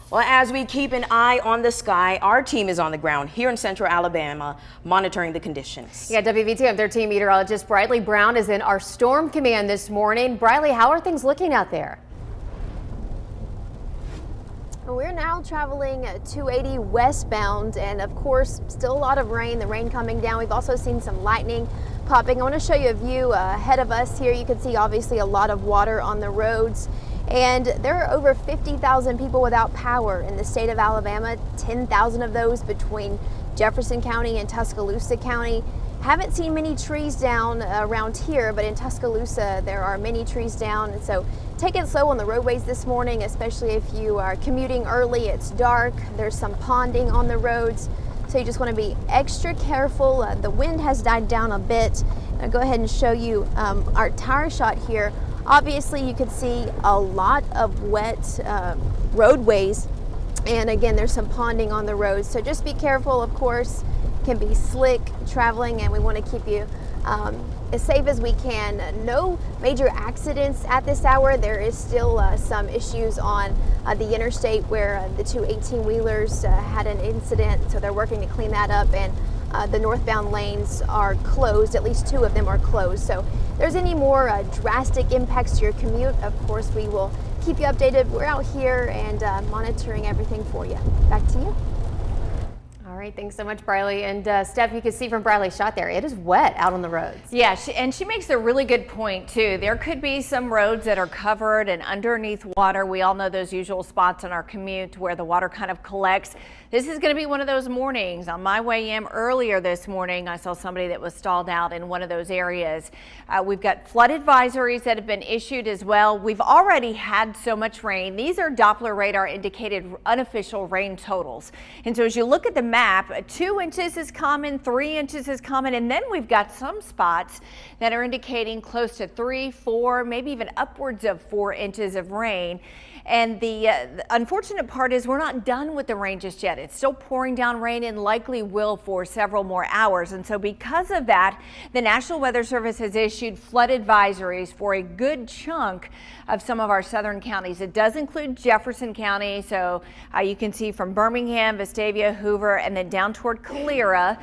Well, as we keep an eye on the sky, our team is on the ground here in central Alabama monitoring the conditions. Yeah, WVTM 13 meteorologist Briley Brown is in our storm command this morning. Briley, how are things looking out there? We're now traveling 280 westbound, and of course still a lot of rain, the rain coming down. We've also seen some lightning popping. I want to show you a view ahead of us here. You can see obviously a lot of water on the roads, and there are over 50,000 people without power in the state of Alabama, 10,000 of those between Jefferson County and Tuscaloosa County. Haven't seen many trees down around here, but in Tuscaloosa there are many trees down, and so take it slow on the roadways this morning, especially if you are commuting early. It's dark, there's some ponding on the roads, so you just want to be extra careful. The wind has died down a bit. I'll go ahead and show you our tire shot here. Obviously you can see a lot of wet roadways, and again there's some ponding on the roads, so just be careful. Of course, can be slick traveling, and we want to keep you as safe as we can. No major accidents at this hour. There is still some issues on the interstate where the two 18-wheelers had an incident, so they're working to clean that up, and the northbound lanes are closed. At least two of them are closed. So if there's any more drastic impacts to your commute, of course we will keep you updated. We're out here and monitoring everything for you. Back to you. All right, thanks so much, Briley. And Steph, you can see from Briley's shot there, it is wet out on the roads. Yeah, she makes a really good point too. There could be some roads that are covered and underneath water. We all know those usual spots on our commute where the water kind of collects. This is going to be one of those mornings. On my way in earlier this morning, I saw somebody that was stalled out in one of those areas. We've got flood advisories that have been issued as well. We've already had so much rain. These are Doppler radar indicated unofficial rain totals. And so as you look at the map, 2 inches is common, 3 inches is common, and then we've got some spots that are indicating close to 3, 4, maybe even upwards of 4 inches of rain. And the unfortunate part is we're not done with the rain just yet. It's still pouring down rain and likely will for several more hours. And so because of that, the National Weather Service has issued flood advisories for a good chunk of some of our southern counties. It does include Jefferson County. So you can see from Birmingham, Vestavia, Hoover, and then down toward Calera,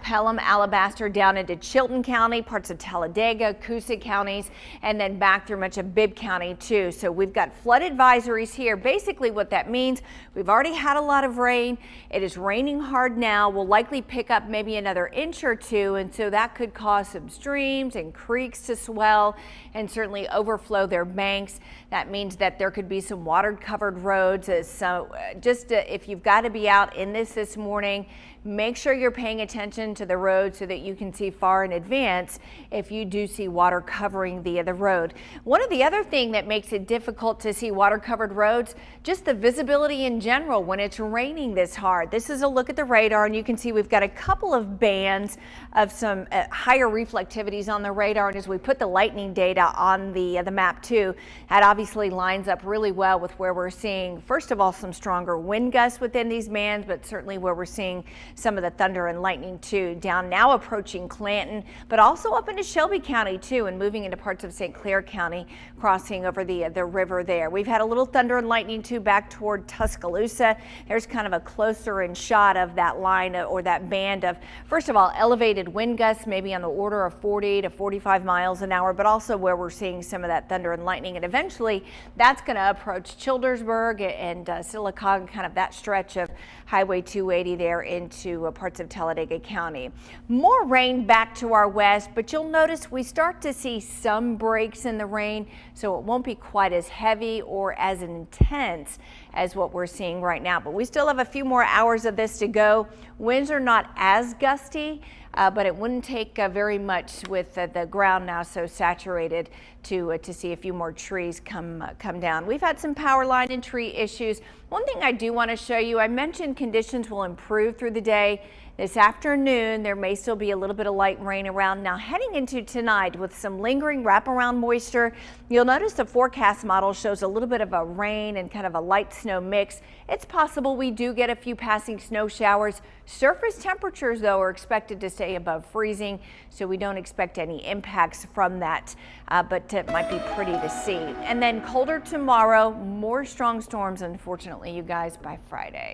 Pelham, Alabaster, down into Chilton County, parts of Talladega, Coosa counties, and then back through much of Bibb County too. So we've got flood advisories here. Basically what that means, we've already had a lot of rain. It is raining hard now. We'll likely pick up maybe another inch or two, and so that could cause some streams and creeks to swell and certainly overflow their banks. That means that there could be some water covered roads. So if you've got to be out in this morning, make sure you're paying attention to the road so that you can see far in advance if you do see water covering the road. One of the other thing that makes it difficult to see water covered roads, just the visibility in general when it's raining this hard. This is a look at the radar, and you can see we've got a couple of bands of some higher reflectivities on the radar, and as we put the lightning data on the map too, that obviously lines up really well with where we're seeing, first of all, some stronger wind gusts within these bands, but certainly where we're seeing some of the thunder and lightning too, down now approaching Clanton, but also up into Shelby County too, and moving into parts of St. Clair County, crossing over the river there. We've had a little thunder and lightning too back toward Tuscaloosa. There's kind of a closer in shot of that line or that band of, first of all, elevated wind gusts, maybe on the order of 40 to 45 miles an hour, but also where we're seeing some of that thunder and lightning. And eventually that's going to approach Childersburg and Sylacauga, kind of that stretch of Highway 280 there into parts of Talladega County. More rain back to our west, but you'll notice we start to see some breaks in the rain, so it won't be quite as heavy or as intense as what we're seeing right now. But we still have a few more hours of this to go. Winds are not as gusty, but it wouldn't take very much with the ground now so saturated to see a few more trees come down. We've had some power line and tree issues. One thing I do want to show you, I mentioned conditions will improve through the day. This afternoon, there may still be a little bit of light rain around. Now heading into tonight with some lingering wraparound moisture, you'll notice the forecast model shows a little bit of a rain and kind of a light snow mix. It's possible we do get a few passing snow showers. Surface temperatures, though, are expected to stay stay above freezing, so we don't expect any impacts from that, but it might be pretty to see. And then colder tomorrow, more strong storms, unfortunately, you guys, by Friday.